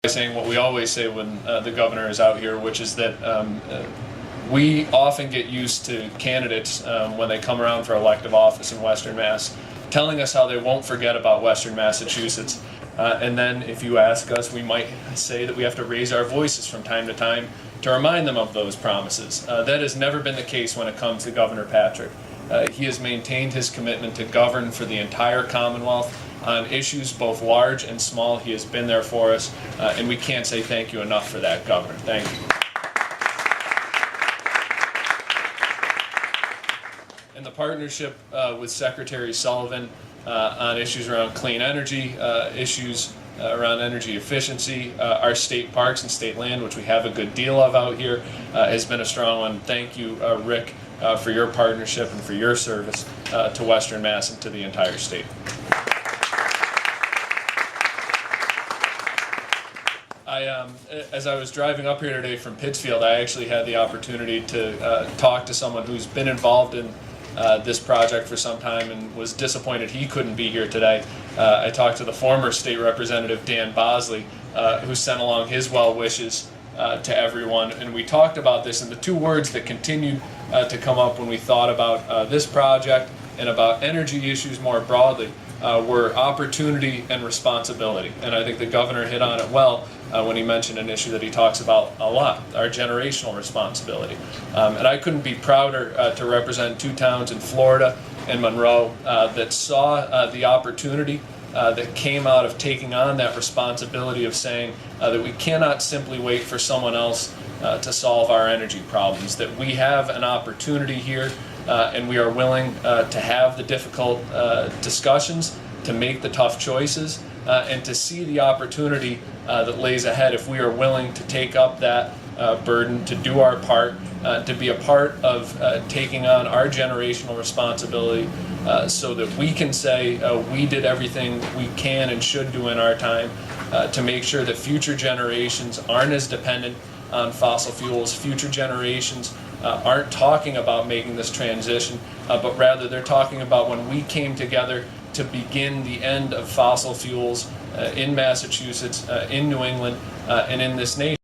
Saying what we always say when the governor is out here, which is that we often get used to candidates when they come around for elective office in Western Mass telling us how they won't forget about Western Massachusetts. And then if you ask us, we might say that we have to raise our voices from time to time to remind them of those promises. That has never been the case when it comes to Governor Patrick. He has maintained his commitment to govern for the entire Commonwealth on issues both large and small. He has been there for us, and we can't say thank you enough for that, Governor. Thank you. And the partnership with Secretary Sullivan on issues around clean energy, issues around energy efficiency, our state parks and state land, which we have a good deal of out here, has been a strong one. Thank you, Rick, for your partnership and for your service to Western Mass and to the entire state. As I was driving up here today from Pittsfield, I actually had the opportunity to talk to someone who's been involved in this project for some time and was disappointed he couldn't be here today. I talked to the former state representative, Dan Bosley, who sent along his well wishes to everyone, and we talked about this, and the two words that continued to come up when we thought about this project and about energy issues more broadly were opportunity and responsibility. And I think the governor hit on it well when he mentioned an issue that he talks about a lot, our generational responsibility. And I couldn't be prouder to represent two towns in Florida and Monroe that saw the opportunity that came out of taking on that responsibility of saying that we cannot simply wait for someone else to solve our energy problems, that we have an opportunity here and we are willing to have the difficult discussions, to make the tough choices, and to see the opportunity that lays ahead if we are willing to take up that burden, to do our part, to be a part of taking on our generational responsibility so that we can say we did everything we can and should do in our time to make sure that future generations aren't as dependent on fossil fuels. Future generations aren't talking about making this transition, but rather they're talking about when we came together to begin the end of fossil fuels in Massachusetts, in New England, and in this nation.